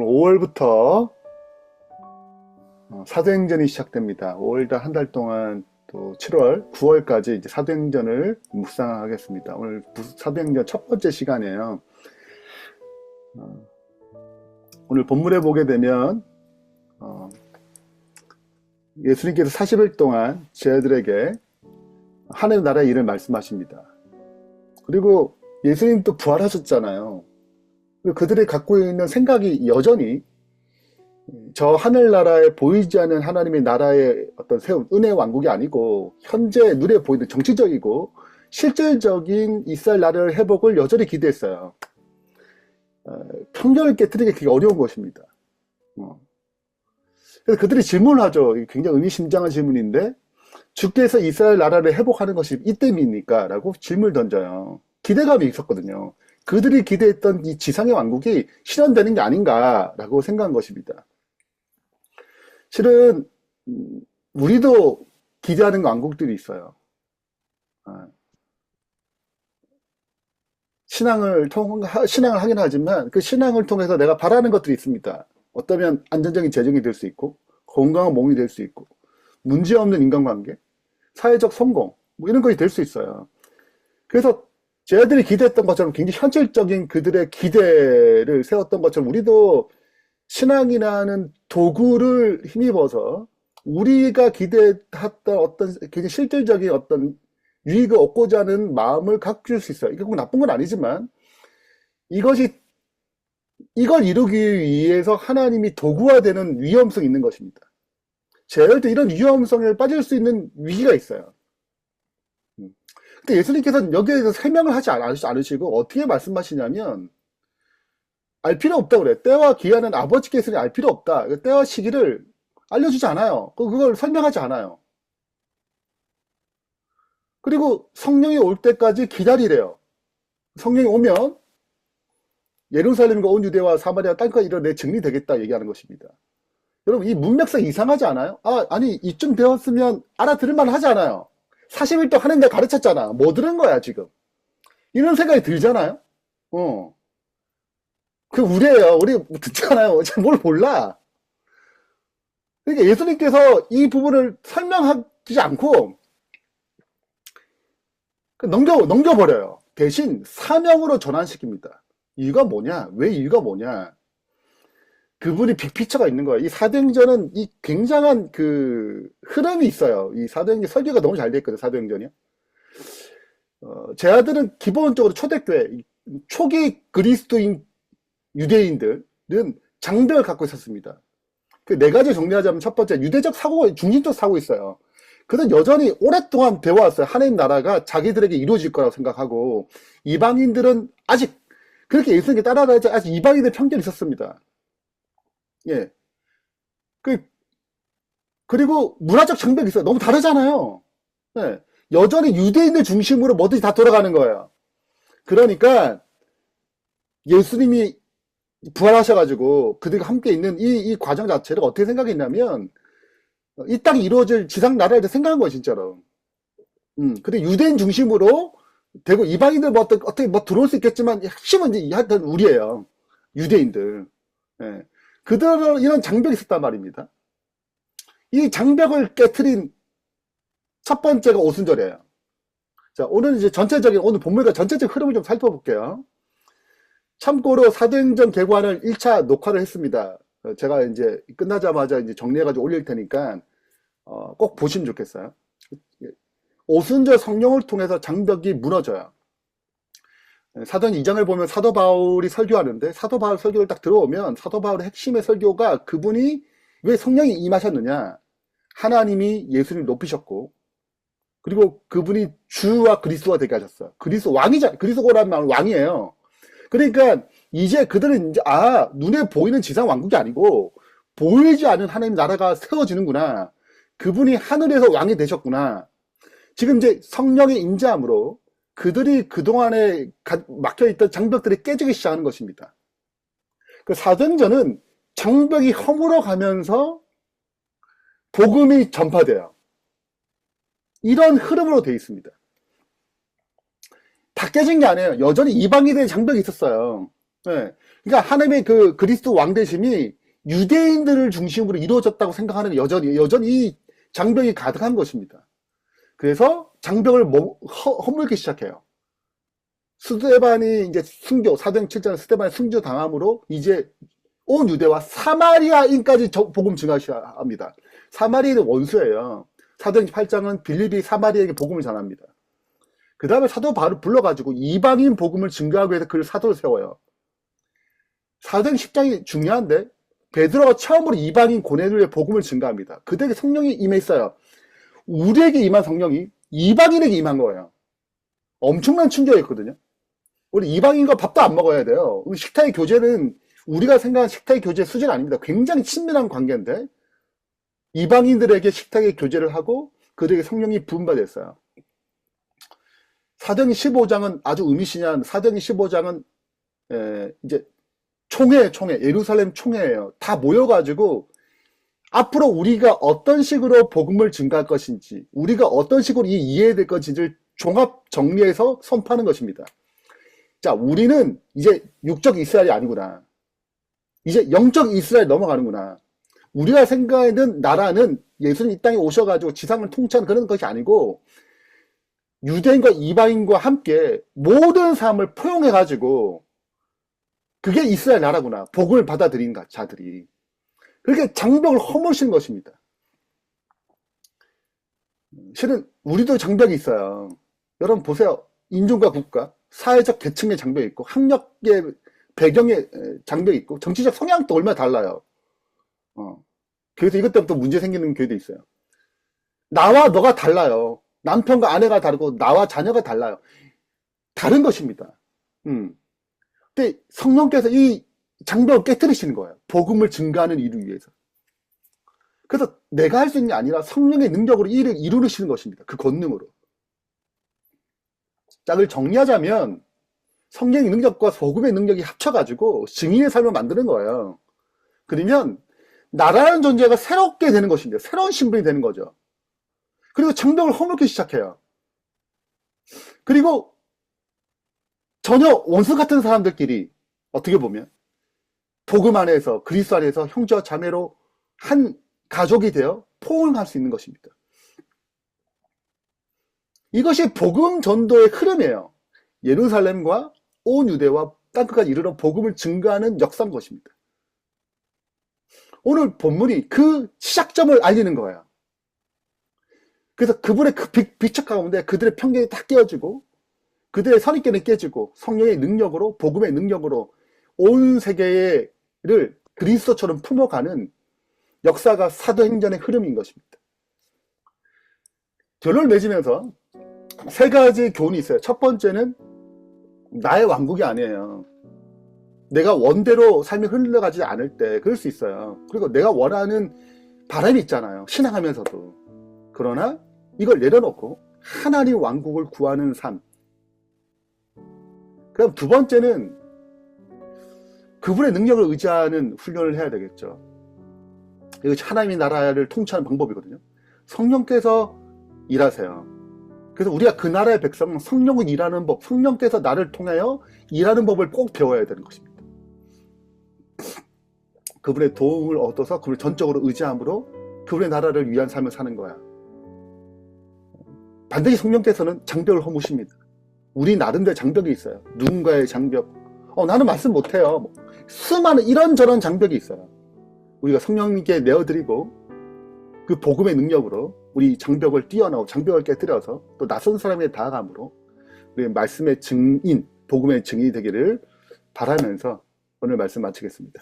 5월부터 사도행전이 시작됩니다. 5월달 한 달 동안 또 7월, 9월까지 이제 사도행전을 묵상하겠습니다. 오늘 사도행전 첫 번째 시간이에요. 오늘 본문에 보게 되면 예수님께서 40일 동안 제자들에게 하늘 나라의 일을 말씀하십니다. 그리고 예수님 또 부활하셨잖아요. 그리고 그들이 갖고 있는 생각이 여전히 저 하늘나라에 보이지 않는 하나님의 나라의 어떤 세운 은혜의 왕국이 아니고 현재 눈에 보이는 정치적이고 실질적인 이스라엘 나라의 회복을 여전히 기대했어요. 편견을 깨트리기 그게 어려운 것입니다. 그래서 그들이 질문을 하죠. 굉장히 의미심장한 질문인데, 주께서 이스라엘 나라를 회복하는 것이 이때입니까? 라고 질문을 던져요. 기대감이 있었거든요. 그들이 기대했던 이 지상의 왕국이 실현되는 게 아닌가라고 생각한 것입니다. 실은 우리도 기대하는 왕국들이 있어요. 신앙을 하긴 하지만 그 신앙을 통해서 내가 바라는 것들이 있습니다. 어쩌면 안전적인 재정이 될 수 있고, 건강한 몸이 될 수 있고, 문제없는 인간관계, 사회적 성공, 뭐 이런 것이 될 수 있어요. 그래서 제자들이 기대했던 것처럼 굉장히 현실적인 그들의 기대를 세웠던 것처럼 우리도 신앙이라는 도구를 힘입어서 우리가 기대했던 어떤 굉장히 실질적인 어떤 유익을 얻고자 하는 마음을 갖출 수 있어요. 이게 꼭 나쁜 건 아니지만 이걸 이루기 위해서 하나님이 도구화되는 위험성이 있는 것입니다. 제자들도 이런 위험성에 빠질 수 있는 위기가 있어요. 근데 예수님께서는 여기에 대해서 설명을 하지 않으시고 어떻게 말씀하시냐면 알 필요 없다 그래. 때와 기한은 아버지께서는 알 필요 없다. 때와 시기를 알려주지 않아요. 그걸 설명하지 않아요. 그리고 성령이 올 때까지 기다리래요. 성령이 오면 예루살렘과 온 유대와 사마리아 땅까지 이런 내 증리 되겠다 얘기하는 것입니다. 여러분 이 문맥상 이상하지 않아요? 아니 이쯤 되었으면 알아들을만 하지 않아요? 40일 동안 하는 데 가르쳤잖아. 뭐 들은 거야 지금? 이런 생각이 들잖아요? 그 우리예요. 우리 듣잖아요. 뭘 몰라. 그러니까 예수님께서 이 부분을 설명하지 않고 넘겨버려요. 대신 사명으로 전환시킵니다. 이유가 뭐냐? 왜 이유가 뭐냐? 그분이 빅피처가 있는 거예요. 이 사도행전은 이 굉장한 그 흐름이 있어요. 이 사도행전 설교가 너무 잘 돼 있거든요. 사도행전이요. 제자들은 기본적으로 초대교회, 초기 그리스도인 유대인들은 장벽을 갖고 있었습니다. 그 네 가지 정리하자면 첫 번째, 유대적 사고가 중심적 사고 있어요. 그는 여전히 오랫동안 배워왔어요. 하나님 나라가 자기들에게 이루어질 거라고 생각하고, 이방인들은 아직 그렇게 예수님께 따라가지 아직 이방인들 편견이 있었습니다. 예. 그리고 문화적 장벽이 있어요. 너무 다르잖아요. 예. 여전히 유대인들 중심으로 뭐든지 다 돌아가는 거예요. 그러니까 예수님이 부활하셔가지고 그들과 함께 있는 이 과정 자체를 어떻게 생각했냐면 이 땅이 이루어질 지상 나라를 생각한 거예요, 진짜로. 근데 유대인 중심으로 되고 이방인들 어떻게 들어올 수 있겠지만 핵심은 이제 하여튼 우리예요. 유대인들. 예. 그들은 이런 장벽이 있었단 말입니다. 이 장벽을 깨트린 첫 번째가 오순절이에요. 자, 오늘 이제 오늘 본문과 전체적 흐름을 좀 살펴볼게요. 참고로 사도행전 개관을 1차 녹화를 했습니다. 제가 이제 끝나자마자 이제 정리해가지고 올릴 테니까, 꼭 보시면 좋겠어요. 오순절 성령을 통해서 장벽이 무너져요. 사도행 2장을 보면 사도 바울이 설교하는데, 사도 바울 설교를 딱 들어오면 사도 바울의 핵심의 설교가 그분이 왜 성령이 임하셨느냐, 하나님이 예수님을 높이셨고, 그리고 그분이 주와 그리스도가 되게 하셨어요. 그리스도라는 말은 왕이에요. 그러니까 이제 그들은 이제 눈에 보이는 지상 왕국이 아니고 보이지 않는 하나님 나라가 세워지는구나. 그분이 하늘에서 왕이 되셨구나. 지금 이제 성령의 임재함으로 그들이 그동안에 막혀있던 장벽들이 깨지기 시작하는 것입니다. 그 사도행전은 장벽이 허물어 가면서 복음이 전파돼요. 이런 흐름으로 되어 있습니다. 다 깨진 게 아니에요. 여전히 이방인들의 장벽이 있었어요. 예. 그러니까 하나님의 그 그리스도 왕대심이 유대인들을 중심으로 이루어졌다고 생각하는 여전히 장벽이 가득한 것입니다. 그래서 장벽을 허물기 시작해요. 스데반이 이제 사도행 7장 스데반이 순교 당함으로 이제 온 유대와 사마리아인까지 복음 증가합니다. 사마리아는 원수예요. 사도행 8장은 빌립이 사마리아에게 복음을 전합니다. 그 다음에 사도 바울을 불러가지고 이방인 복음을 증가하기 위해서 그를 사도를 세워요. 사도행 10장이 중요한데 베드로가 처음으로 이방인 고넬료의 복음을 증가합니다. 그들에게 성령이 임했어요. 우리에게 임한 성령이 이방인에게 임한 거예요. 엄청난 충격이었거든요. 우리 이방인과 밥도 안 먹어야 돼요. 식탁의 교제는 우리가 생각하는 식탁의 교제 수준 아닙니다. 굉장히 친밀한 관계인데 이방인들에게 식탁의 교제를 하고 그들에게 성령이 부음받았어요. 사도행 15장은 아주 의미심장한 사도행 15장은 이제 총회 예루살렘 총회예요. 다 모여가지고 앞으로 우리가 어떤 식으로 복음을 증가할 것인지 우리가 어떤 식으로 이해해야 될 것인지를 종합 정리해서 선포하는 것입니다. 자, 우리는 이제 육적 이스라엘이 아니구나. 이제 영적 이스라엘 넘어가는구나. 우리가 생각하는 나라는 예수님 이 땅에 오셔가지고 지상을 통치하는 그런 것이 아니고 유대인과 이방인과 함께 모든 사람을 포용해가지고 그게 이스라엘 나라구나. 복음을 받아들인 자들이. 그렇게 장벽을 허무시는 것입니다. 실은 우리도 장벽이 있어요. 여러분 보세요. 인종과 국가, 사회적 계층의 장벽이 있고 학력의 배경의 장벽이 있고 정치적 성향도 얼마나 달라요. 그래서 이것 때문에 또 문제 생기는 교회도 있어요. 나와 너가 달라요. 남편과 아내가 다르고 나와 자녀가 달라요. 다른 것입니다. 근데 성령께서 이 장벽을 깨뜨리시는 거예요. 복음을 증가하는 일을 위해서. 그래서 내가 할 수 있는 게 아니라 성령의 능력으로 일을 이루시는 것입니다. 그 권능으로. 자, 그걸 정리하자면 성령의 능력과 복음의 능력이 합쳐가지고 증인의 삶을 만드는 거예요. 그러면 나라는 존재가 새롭게 되는 것입니다. 새로운 신분이 되는 거죠. 그리고 장벽을 허물기 시작해요. 그리고 전혀 원수 같은 사람들끼리 어떻게 보면 복음 안에서 그리스도 안에서 형제와 자매로 한 가족이 되어 포옹할 수 있는 것입니다. 이것이 복음 전도의 흐름이에요. 예루살렘과 온 유대와 땅끝까지 이르러 복음을 증가하는 역사인 것입니다. 오늘 본문이 그 시작점을 알리는 거예요. 그래서 그분의 그 비척 가운데 그들의 편견이 다 깨어지고 그들의 선입견이 깨지고 성령의 능력으로 복음의 능력으로 온 세계를 그리스도처럼 품어가는 역사가 사도행전의 흐름인 것입니다. 결론을 맺으면서 세 가지 교훈이 있어요. 첫 번째는 나의 왕국이 아니에요. 내가 원대로 삶이 흘러가지 않을 때 그럴 수 있어요. 그리고 내가 원하는 바람이 있잖아요. 신앙하면서도. 그러나 이걸 내려놓고 하나님 왕국을 구하는 삶. 그럼 두 번째는 그분의 능력을 의지하는 훈련을 해야 되겠죠. 이것이 하나님의 나라를 통치하는 방법이거든요. 성령께서 일하세요. 그래서 우리가 그 나라의 백성은 성령은 일하는 법, 성령께서 나를 통하여 일하는 법을 꼭 배워야 되는 것입니다. 그분의 도움을 얻어서 그분을 전적으로 의지함으로 그분의 나라를 위한 삶을 사는 거야. 반드시 성령께서는 장벽을 허무십니다. 우리 나름대로 장벽이 있어요. 누군가의 장벽. 나는 말씀 못해요. 수많은 이런저런 장벽이 있어요. 우리가 성령님께 내어드리고 그 복음의 능력으로 우리 장벽을 뛰어넘어 장벽을 깨뜨려서 또 낯선 사람에게 다가감으로 우리 말씀의 증인, 복음의 증인이 되기를 바라면서 오늘 말씀 마치겠습니다.